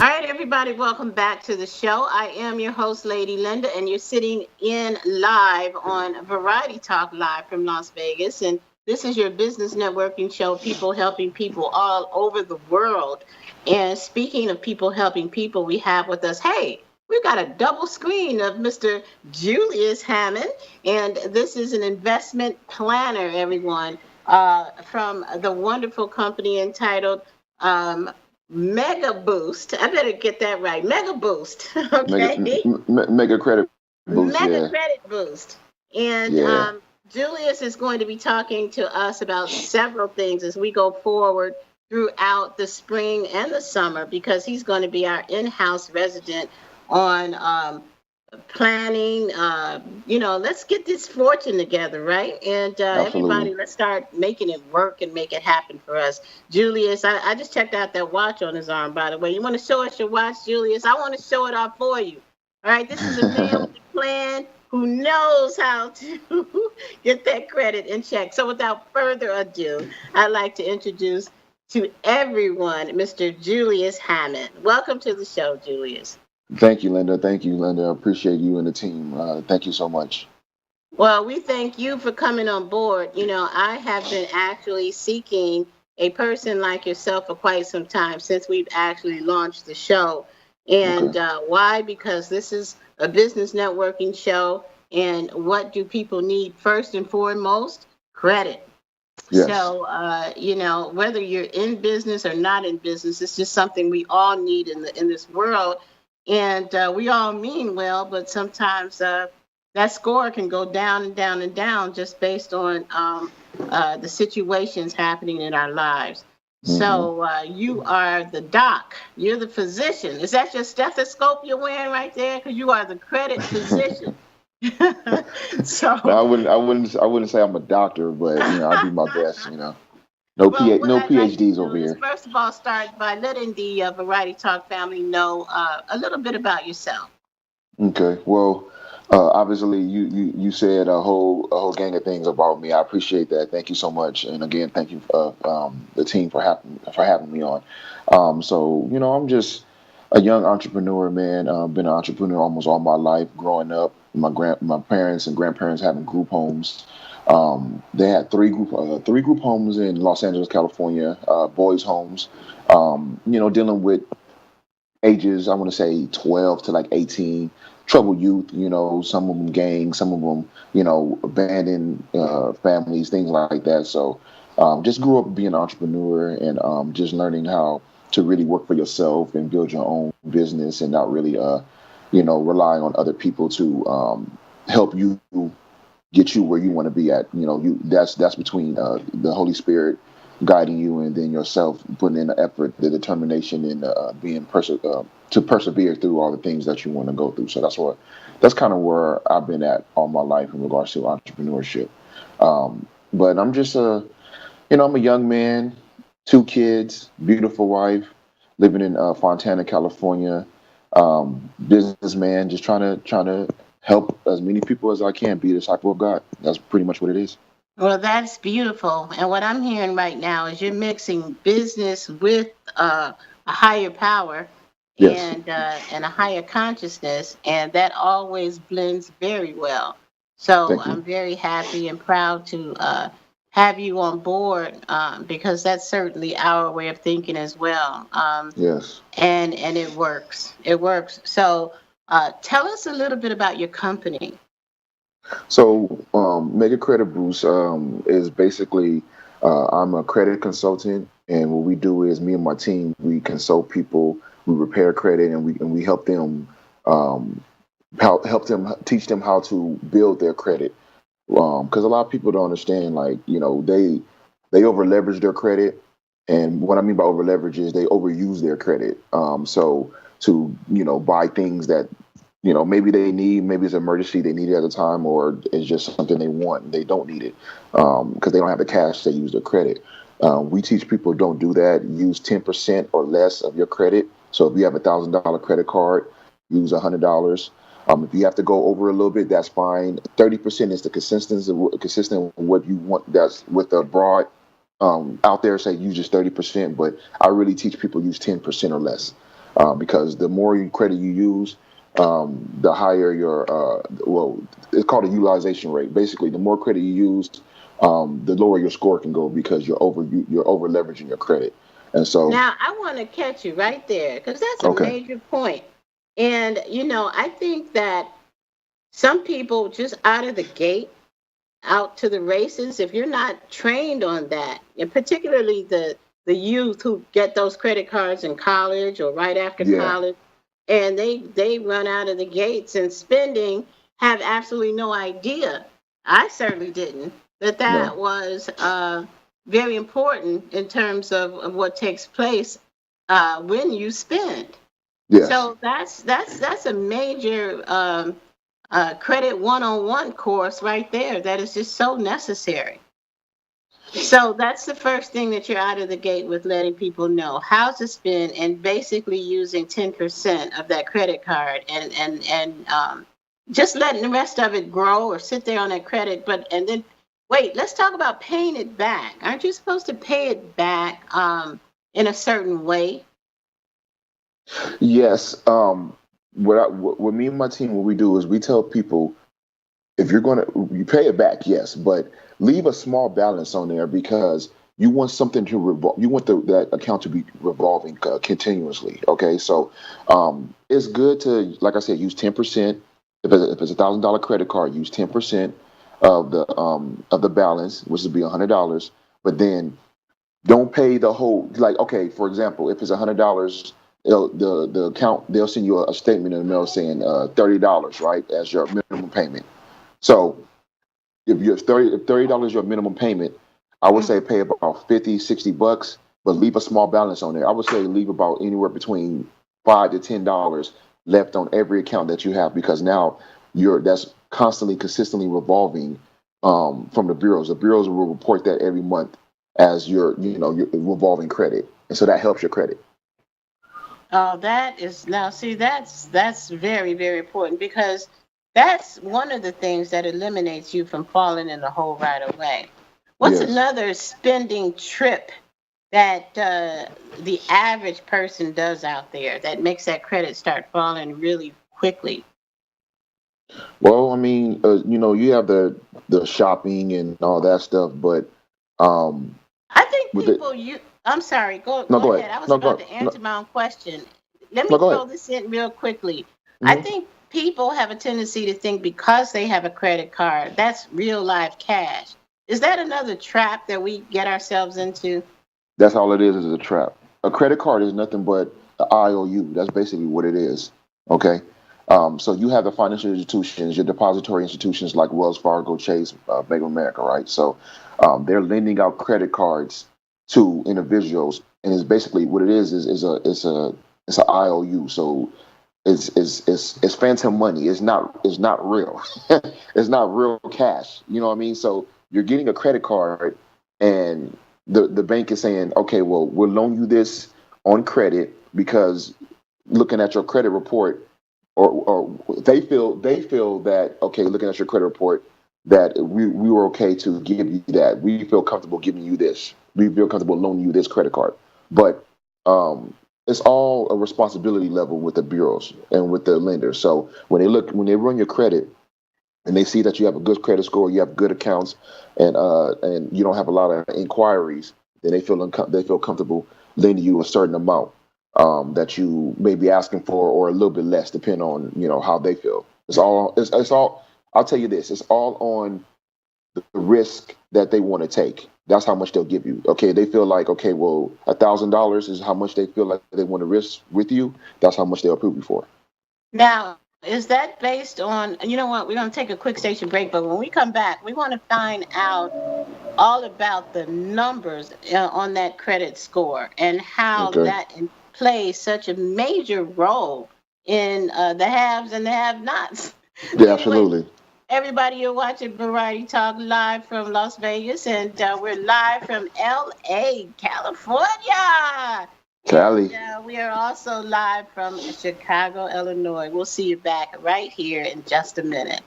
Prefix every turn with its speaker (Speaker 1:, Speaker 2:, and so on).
Speaker 1: All right, everybody, welcome back to the show. I am your host, Lady Linda, and you're sitting in live on Variety Talk Live from Las Vegas. And this is your business networking show, people helping people all over the world. And speaking of people helping people, we have with us, hey, we've got a double screen of Mr. Julius Hammond. And this is an investment planner, everyone, from the wonderful company entitled Mega Boost. I better get that right. Mega Boost. Okay.
Speaker 2: Mega credit boost. Yeah,
Speaker 1: Mega Credit Boost. And
Speaker 2: yeah.
Speaker 1: Julius is going to be talking to us about several things as we go forward throughout the spring and the summer because he's going to be our in house resident on planning. Let's get this fortune together, right? And
Speaker 2: Absolutely.
Speaker 1: everybody, let's start making it work and make it happen for us. Julius, I just checked out that watch on his arm, by the way. You want to show us your watch, Julius? I want to show it off for you. All right, this is a man with a plan who knows how to get that credit in check. So without further ado, I'd like to introduce to everyone Mr. Julius Hammond. Welcome to the show, Julius.
Speaker 2: Thank you, Linda. Thank you, Linda. I appreciate you and the team. Thank you so much.
Speaker 1: Well, we thank you for coming on board. I have been actually seeking a person like yourself for quite some time since we've actually launched the show.
Speaker 2: Okay.
Speaker 1: And why? Because this is a business networking show. And what do people need first and foremost? Credit.
Speaker 2: Yes,
Speaker 1: So, whether you're in business or not in business, it's just something we all need in this world. And we all mean well, but sometimes that score can go down and down and down just based on the situations happening in our lives.
Speaker 2: hmm
Speaker 1: So you are the doc. You're the physician. Is that your stethoscope you're wearing right there? Because you are the credit physician.
Speaker 2: No,
Speaker 1: So,
Speaker 2: I wouldn't say I'm a doctor, but I do my best.
Speaker 1: well, what
Speaker 2: No
Speaker 1: I'd like to
Speaker 2: PhDs
Speaker 1: do
Speaker 2: over
Speaker 1: is
Speaker 2: here.
Speaker 1: first of all start by letting the Variety Talk family know a little bit about yourself.
Speaker 2: Okay. Well, obviously, you said a whole gang of things about me. I appreciate that. Thank you so much. And again, thank you the team for having me on. I'm just a young entrepreneur, man. Been an entrepreneur almost all my life. Growing up, my parents and grandparents having group homes. They had three group homes in Los Angeles, California, boys' homes. Dealing with ages, I want to say 12 to like 18, troubled youth, some of them gangs, some of them, abandoned families, things like that. So just grew up being an entrepreneur and just learning how to really work for yourself and build your own business and not really, relying on other people to help you get you where you want to be at. That's between the Holy Spirit guiding you and then yourself putting in the effort, the determination, and to persevere through all the things that you want to go through. So that's kind of where I've been at all my life in regards to entrepreneurship. But I'm just I'm a young man, two kids, beautiful wife, living in Fontana, California. Businessman, just trying to help as many people as I can be a disciple of God. That's pretty much what it is.
Speaker 1: Well, that's beautiful. And what I'm hearing right now is you're mixing business with a higher power
Speaker 2: Yes.
Speaker 1: and a higher consciousness, and that always blends very well. So
Speaker 2: Thank you.
Speaker 1: I'm very happy and proud to have you on board because that's certainly our way of thinking as well.
Speaker 2: Yes.
Speaker 1: And it works. It works. So tell us a little bit about your company.
Speaker 2: So, Mega Credit Boost is basically I'm a credit consultant, and what we do is me and my team we consult people, we repair credit, and we help them um, help them teach them how to build their credit. Because a lot of people don't understand, like they over leverage their credit, and what I mean by over leverage is they overuse their credit. So to buy things that maybe they need, maybe it's an emergency they need it at the time, or it's just something they want and they don't need it because they don't have the cash. They use their credit. We teach people don't do that. Use 10% or less of your credit. So if you have $1,000 credit card, use $100. If you have to go over a little bit, that's fine. 30% is the consistent with what you want. That's with the broad out there say use just 30%, but I really teach people use 10% or less. because the more credit you use, the higher your it's called a utilization rate. Basically, the more credit you use, the lower your score can go because you're over leveraging your credit. And so,
Speaker 1: Now, I want to catch you right there because that's a
Speaker 2: okay,
Speaker 1: major point. And, I think that some people just out of the gate, out to the races, if you're not trained on that, and particularly the youth who get those credit cards in college or right after
Speaker 2: yeah,
Speaker 1: college, and they run out of the gates and spending, have absolutely no idea. I certainly didn't, but
Speaker 2: no,
Speaker 1: that was very important in terms of what takes place when you spend.
Speaker 2: yes.
Speaker 1: So that's a major credit one-on-one course right there that is just so necessary. So that's the first thing that you're out of the gate with, letting people know how to spend and basically using 10% of that credit card, and just letting the rest of it grow or sit there on that credit. But and then wait, let's talk about paying it back. Aren't you supposed to pay it back in a certain way?
Speaker 2: Yes. What me and my team, what we do is we tell people, if you're going to, you pay it back, yes, but leave a small balance on there because you want something to revolve. You want that account to be revolving continuously. Okay, so it's good to, like I said, use 10%. If it's $1,000 credit card, use 10% of the balance, which would be $100. But then don't pay the whole. Like, okay, for example, if it's $100, the account, they'll send you a statement in the mail saying $30, right, as your minimum payment. So if $30 your minimum payment, I would say pay about 50, $60, but leave a small balance on there. I would say leave about anywhere between $5 to $10 left on every account that you have, because now that's constantly, consistently revolving from the bureaus. The bureaus will report that every month as your revolving credit, and so that helps your credit.
Speaker 1: Oh, that is now see that's very, very important because that's one of the things that eliminates you from falling in the hole right away. What's
Speaker 2: Yes.
Speaker 1: another spending trip that the average person does out there that makes that credit start falling really quickly?
Speaker 2: Well, I mean, you have the shopping and all that stuff, but um,
Speaker 1: I think
Speaker 2: with it,
Speaker 1: people you I'm sorry, go
Speaker 2: no,
Speaker 1: go
Speaker 2: go ahead.
Speaker 1: ahead. I was
Speaker 2: No,
Speaker 1: about
Speaker 2: go.
Speaker 1: to
Speaker 2: No,
Speaker 1: answer my own question. Let
Speaker 2: no,
Speaker 1: me
Speaker 2: go
Speaker 1: throw
Speaker 2: ahead.
Speaker 1: this in real quickly. I
Speaker 2: Hmm.
Speaker 1: think people have a tendency to think because they have a credit card, that's real life cash. Is that another trap that we get ourselves into?
Speaker 2: That's all it is a trap. A credit card is nothing but an IOU. That's basically what it is. Okay. So you have the financial institutions, your depository institutions like Wells Fargo, Chase, Bank of America, right? So they're lending out credit cards to individuals, and it's basically what it is an IOU. So it's phantom money. It's not real. It's not real cash. You know what I mean? So you're getting a credit card, and the bank is saying, okay, well, we'll loan you this on credit because looking at your credit report, or they feel that, okay, looking at your credit report, that we were okay to give you that. We feel comfortable giving you this. We feel comfortable loaning you this credit card. But um, it's all a responsibility level with the bureaus and with the lenders. So when they run your credit and they see that you have a good credit score, you have good accounts, and you don't have a lot of inquiries, then they feel comfortable lending you a certain amount that you may be asking for, or a little bit less, depending on how they feel. It's all. I'll tell you this: it's all on the risk that they want to take. That's how much they'll give you. Okay, they feel like, okay, well, $1,000 is how much they feel like they want to risk with you. That's how much they'll approve you for.
Speaker 1: Now, is that based on, you know what, we're going to take a quick station break, but when we come back, we want to find out all about the numbers on that credit score and how
Speaker 2: Okay.
Speaker 1: that plays such a major role in the haves and the have-nots.
Speaker 2: Yeah,
Speaker 1: Anyway,
Speaker 2: absolutely.
Speaker 1: everybody, you're watching Variety Talk live from Las Vegas, and we're live from LA, California. And
Speaker 2: Cali.
Speaker 1: we are also live from Chicago, Illinois. We'll see you back right here in just a minute.